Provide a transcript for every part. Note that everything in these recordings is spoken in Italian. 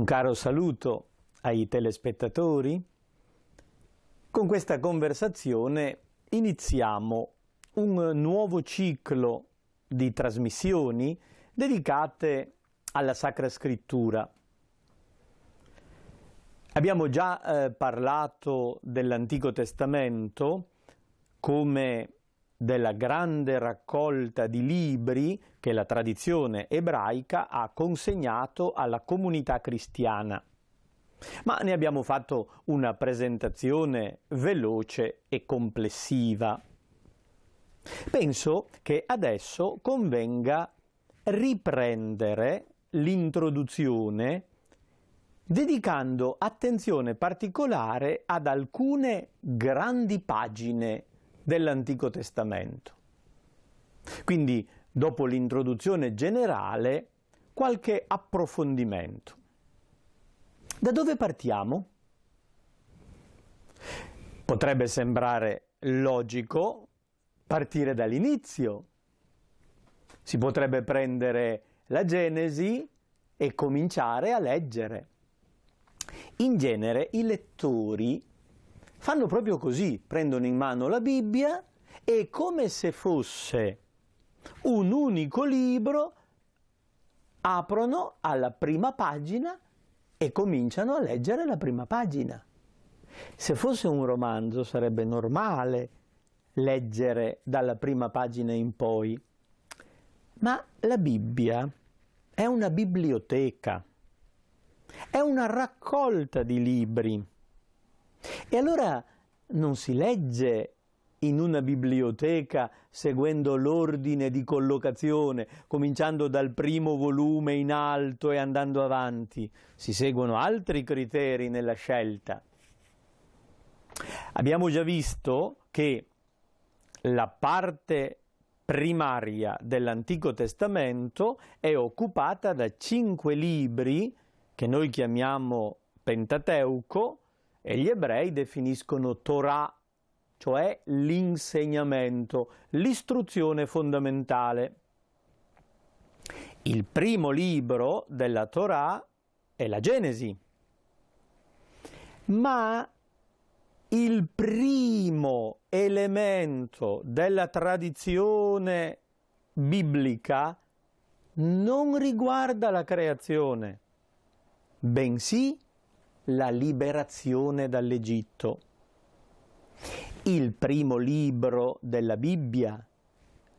Un caro saluto ai telespettatori. Con questa conversazione iniziamo un nuovo ciclo di trasmissioni dedicate alla Sacra Scrittura. Abbiamo già parlato dell'Antico Testamento come della grande raccolta di libri che la tradizione ebraica ha consegnato alla comunità cristiana. Ma ne abbiamo fatto una presentazione veloce e complessiva. Penso che adesso convenga riprendere l'introduzione dedicando attenzione particolare ad alcune grandi pagine dell'Antico Testamento. Quindi, dopo l'introduzione generale, qualche approfondimento. Da dove partiamo? Potrebbe sembrare logico partire dall'inizio. Si potrebbe prendere la Genesi e cominciare a leggere. In genere i lettori fanno proprio così, prendono in mano la Bibbia e come se fosse un unico libro, aprono alla prima pagina e cominciano a leggere la prima pagina. Se fosse un romanzo sarebbe normale leggere dalla prima pagina in poi, ma la Bibbia è una biblioteca, è una raccolta di libri. E allora non si legge in una biblioteca seguendo l'ordine di collocazione, cominciando dal primo volume in alto e andando avanti. Si seguono altri criteri nella scelta. Abbiamo già visto che la parte primaria dell'Antico Testamento è occupata da 5 libri che noi chiamiamo Pentateuco, e gli ebrei definiscono Torah, cioè l'insegnamento, l'istruzione fondamentale. Il primo libro della Torah è la Genesi, ma il primo elemento della tradizione biblica non riguarda la creazione, bensì la liberazione dall'Egitto. Il primo libro della Bibbia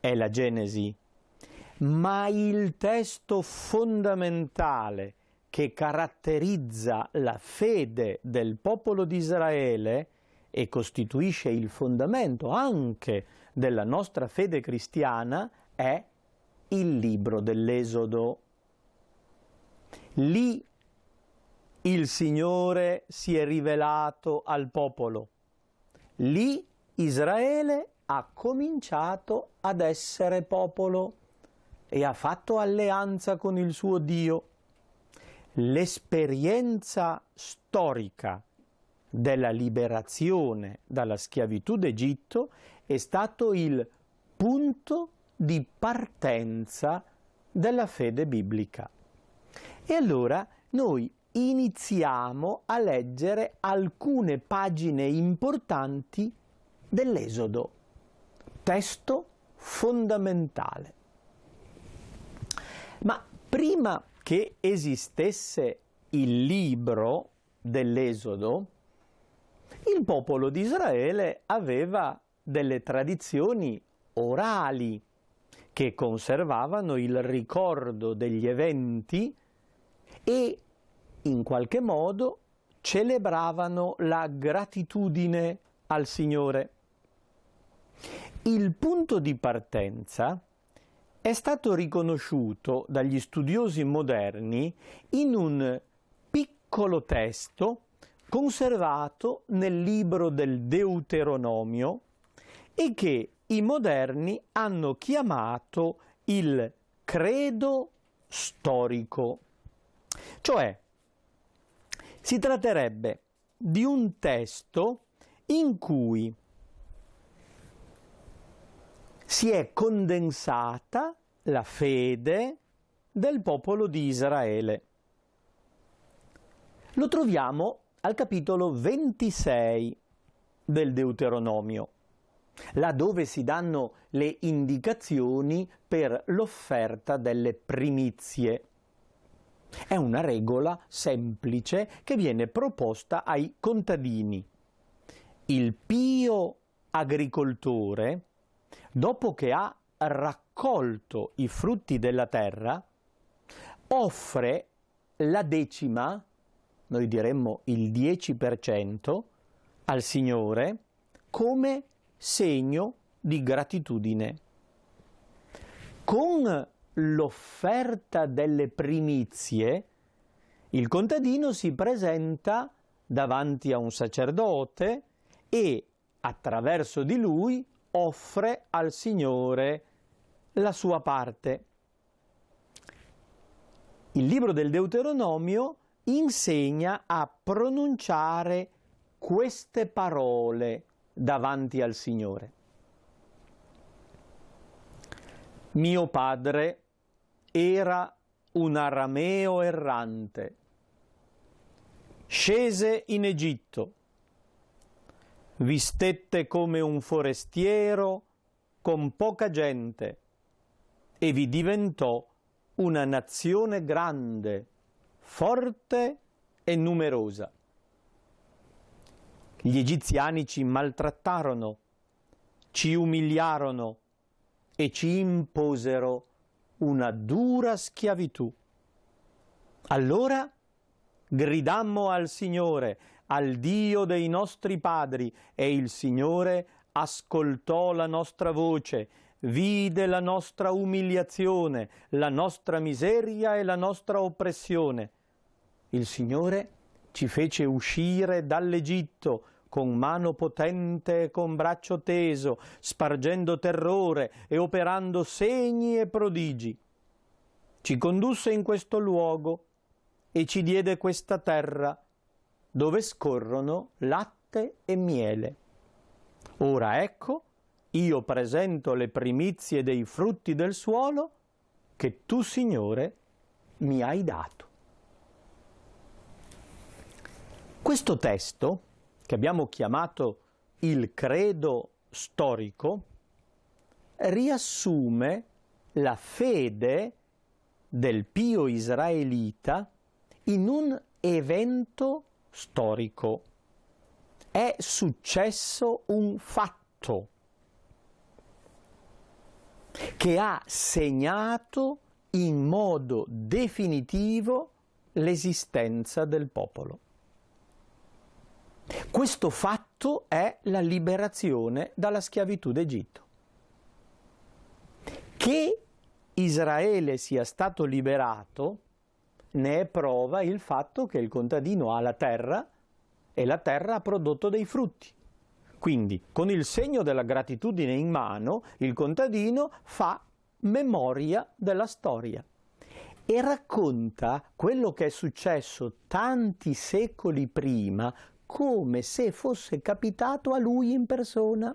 è la Genesi, ma il testo fondamentale che caratterizza la fede del popolo di Israele e costituisce il fondamento anche della nostra fede cristiana è il libro dell'Esodo. Lì il Signore si è rivelato al popolo. Lì Israele ha cominciato ad essere popolo e ha fatto alleanza con il suo Dio. L'esperienza storica della liberazione dalla schiavitù d'Egitto è stato il punto di partenza della fede biblica. E allora noi iniziamo a leggere alcune pagine importanti dell'Esodo, testo fondamentale. Ma prima che esistesse il libro dell'Esodo, il popolo di Israele aveva delle tradizioni orali che conservavano il ricordo degli eventi e in qualche modo celebravano la gratitudine al Signore. Il punto di partenza è stato riconosciuto dagli studiosi moderni in un piccolo testo conservato nel libro del Deuteronomio e che i moderni hanno chiamato il credo storico. Cioè, si tratterebbe di un testo in cui si è condensata la fede del popolo di Israele. Lo troviamo al capitolo 26 del Deuteronomio, là dove si danno le indicazioni per l'offerta delle primizie. È una regola semplice che viene proposta ai contadini. Il pio agricoltore, dopo che ha raccolto i frutti della terra, offre la decima, noi diremmo il 10%, al Signore come segno di gratitudine. Con l'offerta delle primizie, il contadino si presenta davanti a un sacerdote e attraverso di lui offre al Signore la sua parte. Il libro del Deuteronomio insegna a pronunciare queste parole davanti al Signore. Mio padre era un arameo errante, scese in Egitto, vi stette come un forestiero con poca gente e vi diventò una nazione grande, forte e numerosa. Gli egiziani ci maltrattarono, ci umiliarono e ci imposero una dura schiavitù. Allora gridammo al Signore, al Dio dei nostri padri, e il Signore ascoltò la nostra voce, vide la nostra umiliazione, la nostra miseria e la nostra oppressione. Il Signore ci fece uscire dall'Egitto con mano potente e con braccio teso, spargendo terrore e operando segni e prodigi. Ci condusse in questo luogo e ci diede questa terra, dove scorrono latte e miele. Ora ecco, io presento le primizie dei frutti del suolo che tu, Signore, mi hai dato. Questo testo, che abbiamo chiamato il credo storico, riassume la fede del pio israelita in un evento storico. È successo un fatto che ha segnato in modo definitivo l'esistenza del popolo. Questo fatto è la liberazione dalla schiavitù d'Egitto. Che Israele sia stato liberato ne è prova il fatto che il contadino ha la terra e la terra ha prodotto dei frutti. Quindi, con il segno della gratitudine in mano, il contadino fa memoria della storia e racconta quello che è successo tanti secoli prima, come se fosse capitato a lui in persona.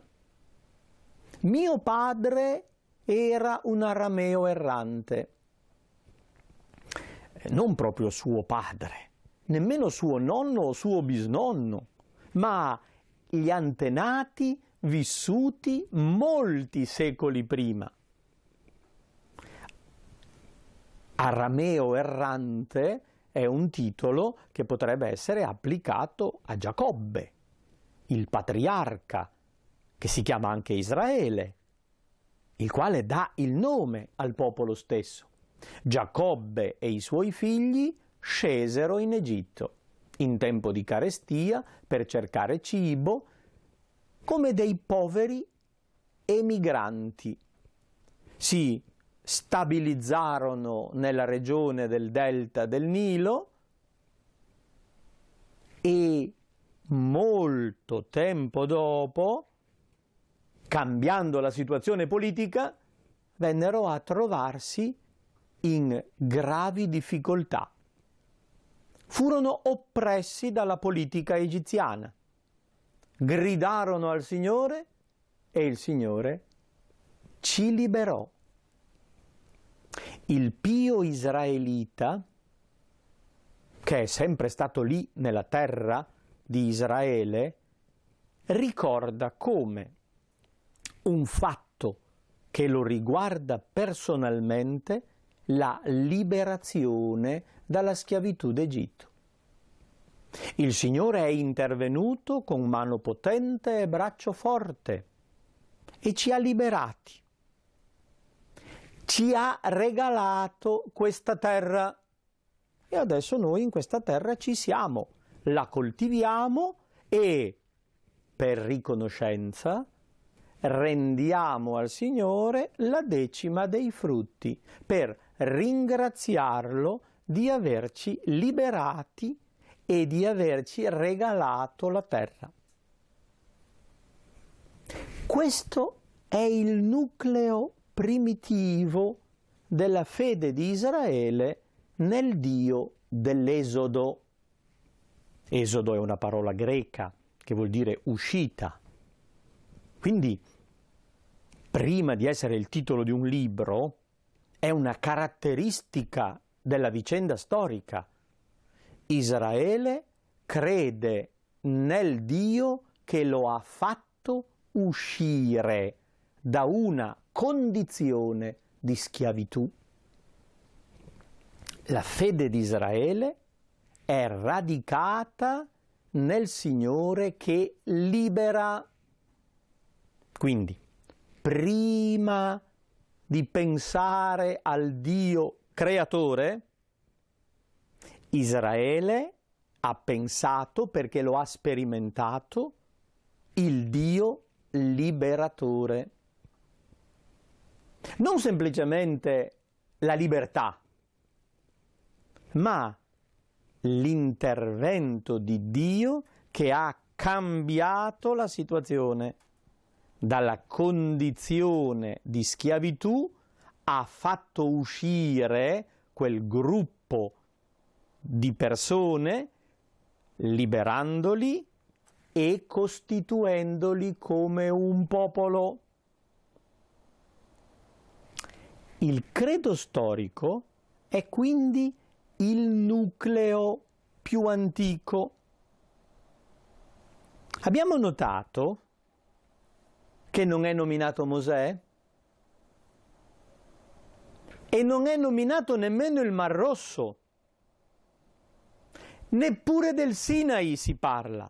Mio padre era un arameo errante. Non proprio suo padre, nemmeno suo nonno o suo bisnonno, ma gli antenati vissuti molti secoli prima. Arameo errante è un titolo che potrebbe essere applicato a Giacobbe, il patriarca, che si chiama anche Israele, il quale dà il nome al popolo stesso. Giacobbe e i suoi figli scesero in Egitto in tempo di carestia per cercare cibo, come dei poveri emigranti. Si stabilizzarono nella regione del delta del Nilo e molto tempo dopo, cambiando la situazione politica, vennero a trovarsi in gravi difficoltà. Furono oppressi dalla politica egiziana, gridarono al Signore e il Signore ci liberò. Il pio israelita che è sempre stato lì nella terra di Israele, ricorda come un fatto che lo riguarda personalmente la liberazione dalla schiavitù d'Egitto. Il Signore è intervenuto con mano potente e braccio forte e ci ha liberati. Ci ha regalato questa terra e adesso noi in questa terra ci siamo, la coltiviamo e per riconoscenza rendiamo al Signore la 10ª dei frutti per ringraziarlo di averci liberati e di averci regalato la terra. Questo è il nucleo primitivo della fede di Israele nel Dio dell'Esodo. Esodo è una parola greca che vuol dire uscita. Quindi, prima di essere il titolo di un libro, è una caratteristica della vicenda storica. Israele crede nel Dio che lo ha fatto uscire da una condizione di schiavitù. La fede di Israele è radicata nel Signore che libera. Quindi, prima di pensare al Dio creatore, Israele ha pensato, perché lo ha sperimentato, il Dio liberatore. Non semplicemente la libertà, ma l'intervento di Dio che ha cambiato la situazione. Dalla condizione di schiavitù ha fatto uscire quel gruppo di persone, liberandoli e costituendoli come un popolo. Il credo storico è quindi il nucleo più antico. Abbiamo notato che non è nominato Mosè e non è nominato nemmeno il Mar Rosso, neppure del Sinai si parla.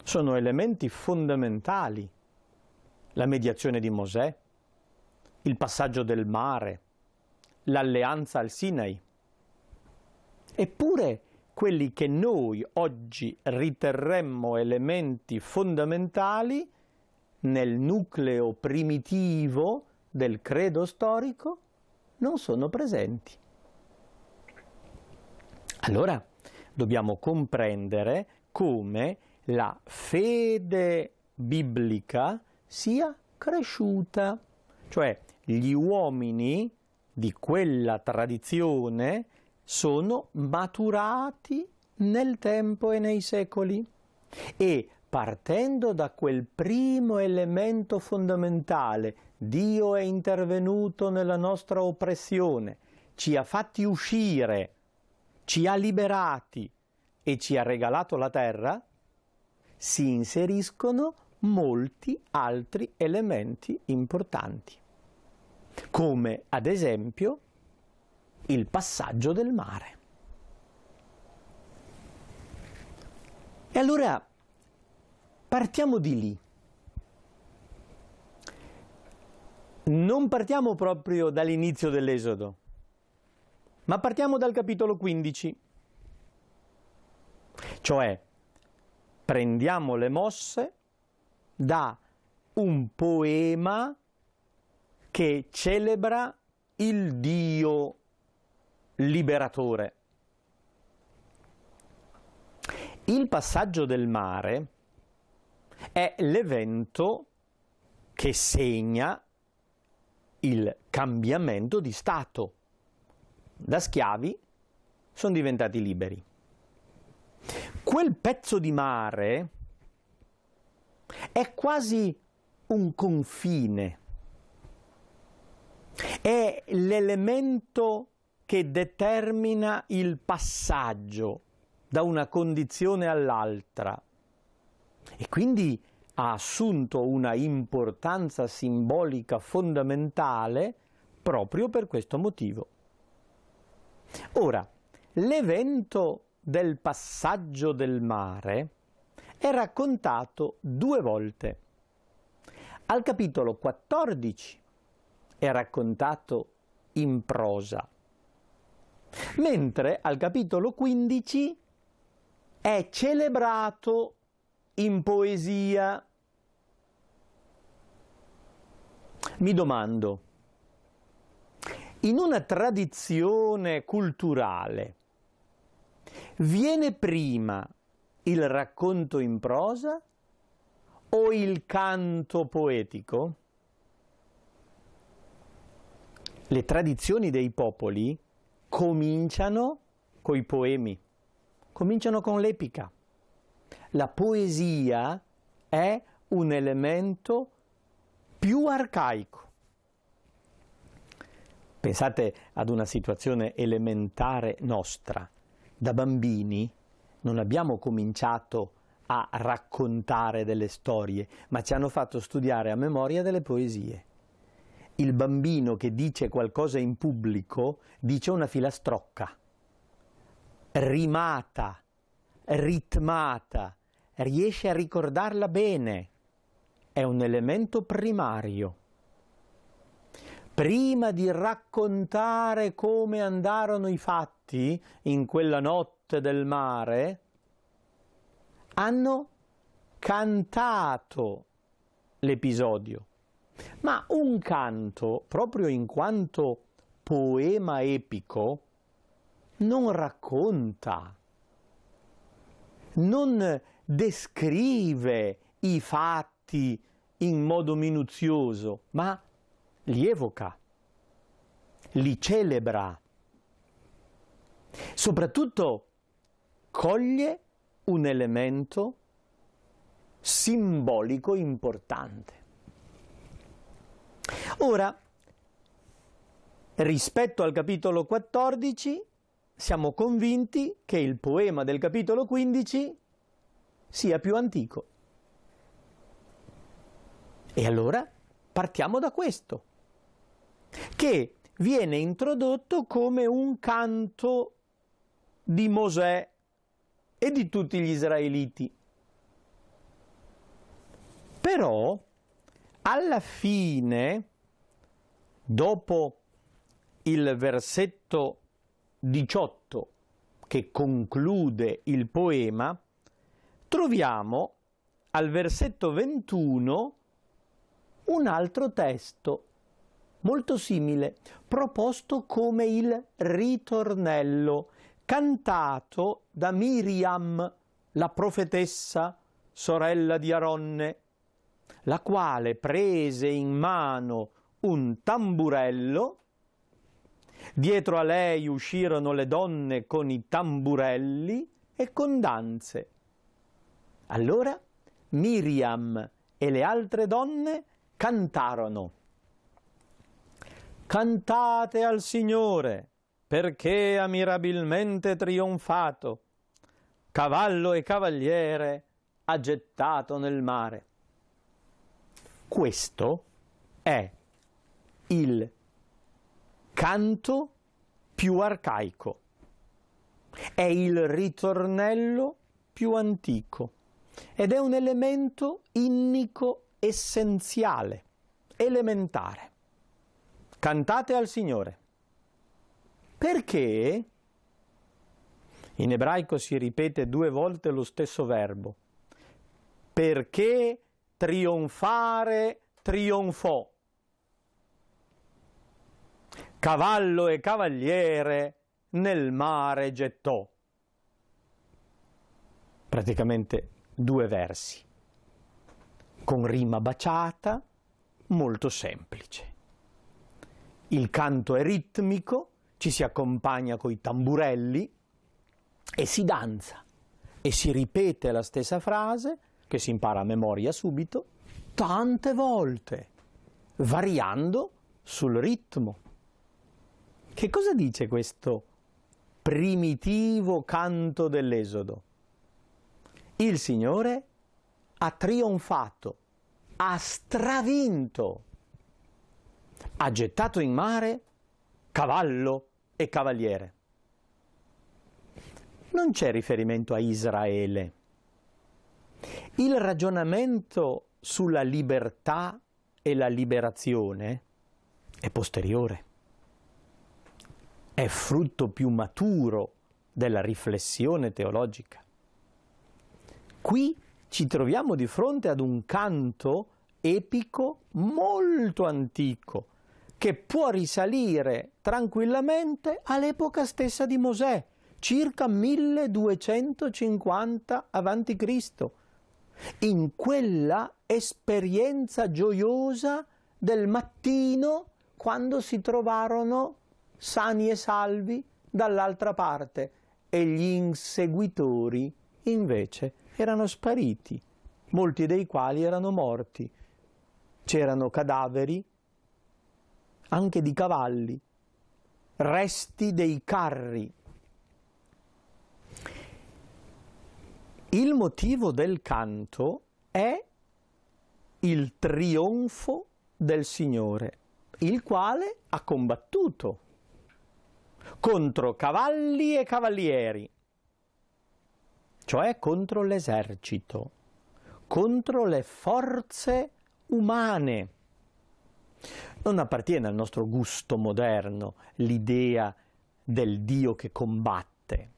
Sono elementi fondamentali: la mediazione di Mosè, il passaggio del mare, l'alleanza al Sinai. Eppure quelli che noi oggi riterremmo elementi fondamentali nel nucleo primitivo del credo storico non sono presenti. Allora dobbiamo comprendere come la fede biblica sia cresciuta, cioè gli uomini di quella tradizione sono maturati nel tempo e nei secoli e partendo da quel primo elemento fondamentale, Dio è intervenuto nella nostra oppressione, ci ha fatti uscire, ci ha liberati e ci ha regalato la terra, si inseriscono molti altri elementi importanti, come ad esempio il passaggio del mare. E allora partiamo di lì. Non partiamo proprio dall'inizio dell'Esodo, ma partiamo dal capitolo 15. Cioè, prendiamo le mosse da un poema che celebra il Dio liberatore. Il passaggio del mare è l'evento che segna il cambiamento di stato. Da schiavi sono diventati liberi. Quel pezzo di mare è quasi un confine, è l'elemento che determina il passaggio da una condizione all'altra e quindi ha assunto una importanza simbolica fondamentale proprio per questo motivo. Ora, l'evento del passaggio del mare è raccontato 2 volte. Al capitolo 14 è raccontato in prosa, mentre al capitolo 15 è celebrato in poesia. Mi domando, in una tradizione culturale viene prima il racconto in prosa o il canto poetico? Le tradizioni dei popoli cominciano coi poemi, cominciano con l'epica. La poesia è un elemento più arcaico. Pensate ad una situazione elementare nostra. Da bambini non abbiamo cominciato a raccontare delle storie, ma ci hanno fatto studiare a memoria delle poesie. Il bambino che dice qualcosa in pubblico dice una filastrocca, rimata, ritmata, riesce a ricordarla bene. È un elemento primario. Prima di raccontare come andarono i fatti in quella notte del mare, hanno cantato l'episodio. Ma un canto, proprio in quanto poema epico, non racconta, non descrive i fatti in modo minuzioso, ma li evoca, li celebra. Soprattutto coglie un elemento simbolico importante. Ora, rispetto al capitolo 14, siamo convinti che il poema del capitolo 15 sia più antico. E allora partiamo da questo, che viene introdotto come un canto di Mosè e di tutti gli israeliti. Però, alla fine, dopo il versetto 18 che conclude il poema, troviamo al versetto 21 un altro testo molto simile, proposto come il ritornello, cantato da Miriam, la profetessa, sorella di Aronne, la quale prese in mano un tamburello. Dietro a lei uscirono le donne con i tamburelli e con danze. Allora Miriam e le altre donne cantarono: «Cantate al Signore, perché ha mirabilmente trionfato. Cavallo e cavaliere ha gettato nel mare». Questo è il canto più arcaico, è il ritornello più antico ed è un elemento innico essenziale, elementare. Cantate al Signore. Perché? In ebraico si ripete 2 volte lo stesso verbo. Perché trionfare trionfò. Cavallo e cavaliere nel mare gettò. Praticamente 2 versi, con rima baciata, molto semplice. Il canto è ritmico, ci si accompagna coi tamburelli e si danza e si ripete la stessa frase, che si impara a memoria subito, tante volte, variando sul ritmo. Che cosa dice questo primitivo canto dell'Esodo? Il Signore ha trionfato, ha stravinto, ha gettato in mare cavallo e cavaliere. Non c'è riferimento a Israele. Il ragionamento sulla libertà e la liberazione è posteriore. È frutto più maturo della riflessione teologica. Qui ci troviamo di fronte ad un canto epico molto antico, che può risalire tranquillamente all'epoca stessa di Mosè, circa 1250 a.C., in quella esperienza gioiosa del mattino quando si trovarono sani e salvi dall'altra parte e gli inseguitori invece erano spariti, molti dei quali erano morti. C'erano cadaveri anche di cavalli, resti dei carri. Il motivo del canto è il trionfo del Signore, il quale ha combattuto contro cavalli e cavalieri, cioè contro l'esercito, contro le forze umane. Non appartiene al nostro gusto moderno l'idea del Dio che combatte,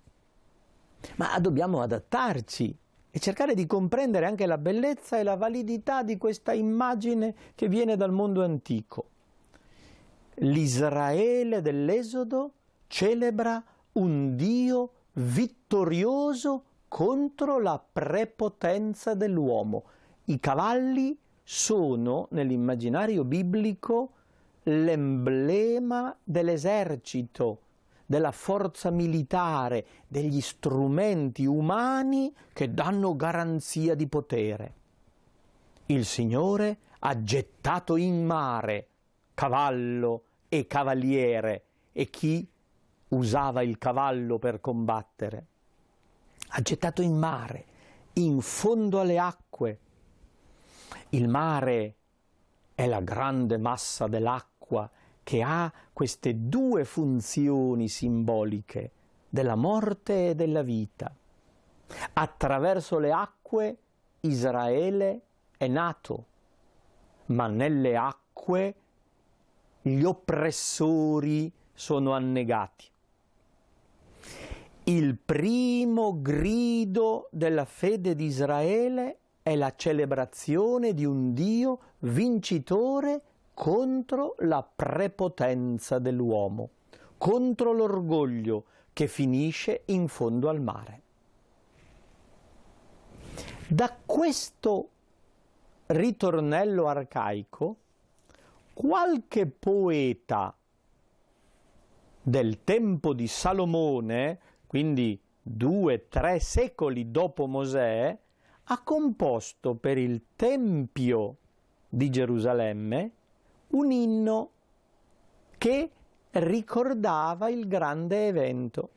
ma dobbiamo adattarci e cercare di comprendere anche la bellezza e la validità di questa immagine che viene dal mondo antico. L'Israele dell'Esodo celebra un Dio vittorioso contro la prepotenza dell'uomo. I cavalli sono, nell'immaginario biblico, l'emblema dell'esercito, della forza militare, degli strumenti umani che danno garanzia di potere. Il Signore ha gettato in mare cavallo e cavaliere e chi usava il cavallo per combattere. Ha gettato in mare, in fondo alle acque. Il mare è la grande massa dell'acqua che ha queste due funzioni simboliche, della morte e della vita. Attraverso le acque Israele è nato, ma nelle acque gli oppressori sono annegati. Il primo grido della fede di Israele è la celebrazione di un Dio vincitore contro la prepotenza dell'uomo, contro l'orgoglio che finisce in fondo al mare. Da questo ritornello arcaico, qualche poeta del tempo di Salomone, quindi 2-3 secoli dopo Mosè, ha composto per il Tempio di Gerusalemme un inno che ricordava il grande evento.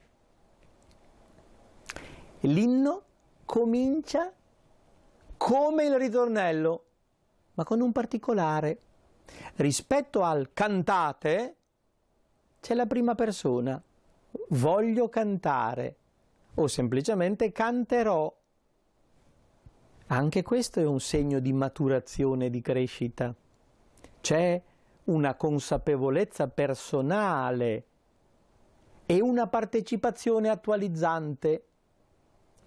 L'inno comincia come il ritornello, ma con un particolare. Rispetto al cantate c'è la prima persona, voglio cantare, o semplicemente canterò. Anche questo è un segno di maturazione e di crescita. C'è una consapevolezza personale e una partecipazione attualizzante.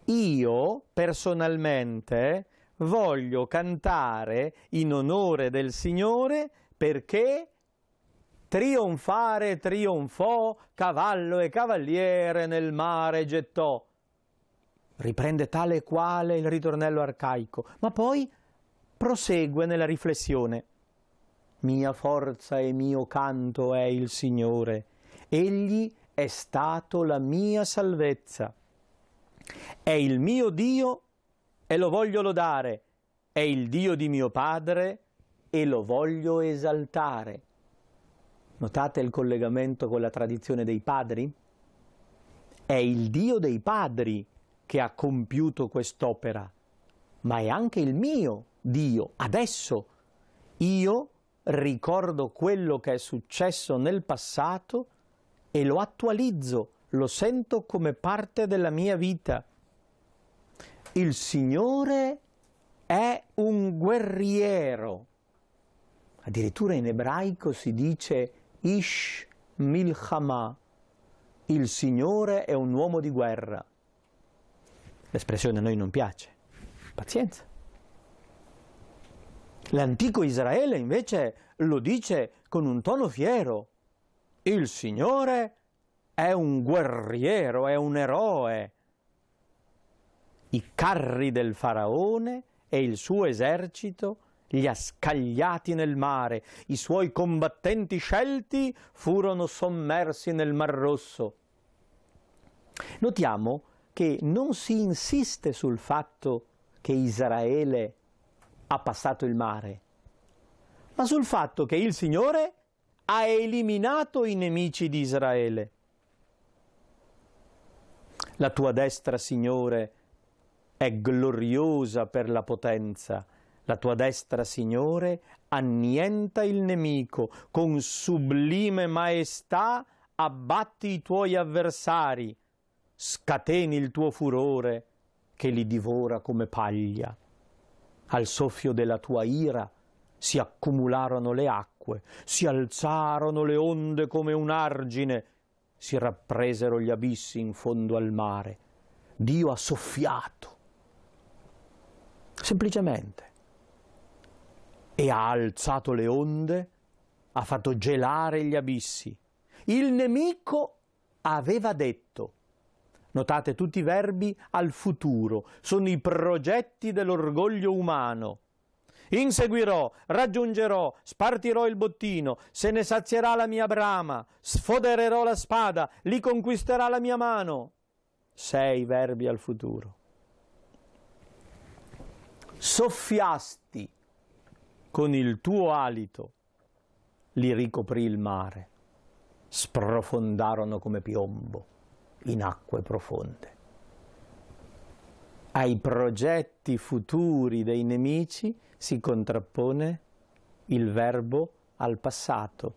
Io, personalmente, voglio cantare in onore del Signore perché trionfare trionfò, cavallo e cavaliere nel mare gettò. Riprende tale e quale il ritornello arcaico, ma poi prosegue nella riflessione. Mia forza e mio canto è il Signore, Egli è stato la mia salvezza. È il mio Dio e lo voglio lodare, è il Dio di mio Padre e lo voglio esaltare. Notate il collegamento con la tradizione dei padri? È il Dio dei padri che ha compiuto quest'opera, ma è anche il mio Dio. Adesso io ricordo quello che è successo nel passato e lo attualizzo, lo sento come parte della mia vita. Il Signore è un guerriero. Addirittura in ebraico si dice Ish Milchama. Il Signore è un uomo di guerra. L'espressione a noi non piace. Pazienza. L'antico Israele invece lo dice con un tono fiero. Il Signore è un guerriero, è un eroe. I carri del faraone e il suo esercito li ha scagliati nel mare, i suoi combattenti scelti furono sommersi nel Mar Rosso. Notiamo che non si insiste sul fatto che Israele ha passato il mare, ma sul fatto che il Signore ha eliminato i nemici di Israele. La tua destra, Signore, è gloriosa per la potenza. La tua destra, Signore, annienta il nemico, con sublime maestà abbatti i tuoi avversari, scateni il tuo furore che li divora come paglia. Al soffio della tua ira si accumularono le acque, si alzarono le onde come un argine, si rappresero gli abissi in fondo al mare. Dio ha soffiato, semplicemente, e ha alzato le onde, ha fatto gelare gli abissi. Il nemico aveva detto, notate tutti i verbi al futuro, sono i progetti dell'orgoglio umano. Inseguirò, raggiungerò, spartirò il bottino, se ne sazierà la mia brama, sfodererò la spada, li conquisterà la mia mano. 6 verbi al futuro. Soffiasti con il tuo alito, li ricoprì il mare, sprofondarono come piombo in acque profonde. Ai progetti futuri dei nemici si contrappone il verbo al passato.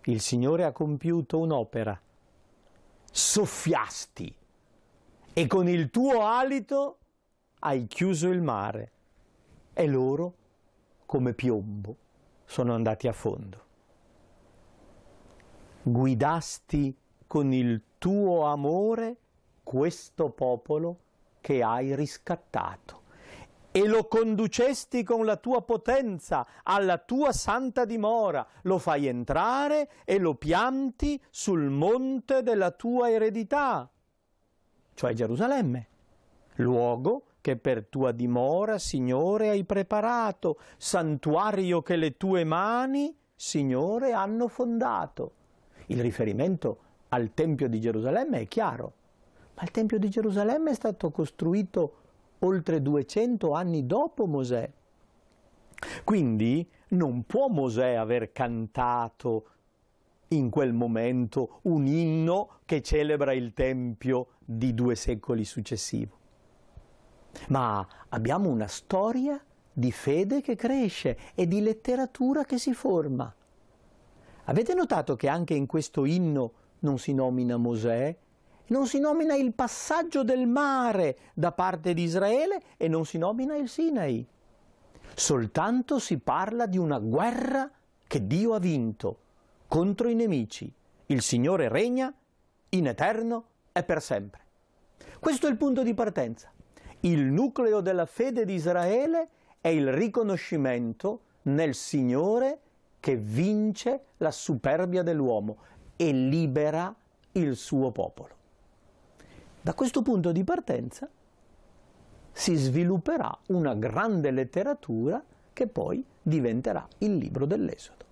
Il Signore ha compiuto un'opera. Soffiasti e con il tuo alito hai chiuso il mare e loro, come piombo, sono andati a fondo. Guidasti con il tuo amore questo popolo che hai riscattato e lo conducesti con la tua potenza alla tua santa dimora, lo fai entrare e lo pianti sul monte della tua eredità, cioè Gerusalemme, luogo che per tua dimora, Signore, hai preparato, santuario che le tue mani, Signore, hanno fondato. Il riferimento al Tempio di Gerusalemme è chiaro, ma il Tempio di Gerusalemme è stato costruito oltre 200 anni dopo Mosè. Quindi non può Mosè aver cantato in quel momento un inno che celebra il Tempio di 2 secoli successivo. Ma abbiamo una storia di fede che cresce e di letteratura che si forma. Avete notato che anche in questo inno non si nomina Mosè, non si nomina il passaggio del mare da parte di Israele e non si nomina il Sinai. Soltanto si parla di una guerra che Dio ha vinto contro i nemici. Il Signore regna in eterno e per sempre. Questo è il punto di partenza. Il nucleo della fede di Israele è il riconoscimento nel Signore che vince la superbia dell'uomo e libera il suo popolo. Da questo punto di partenza si svilupperà una grande letteratura che poi diventerà il libro dell'Esodo.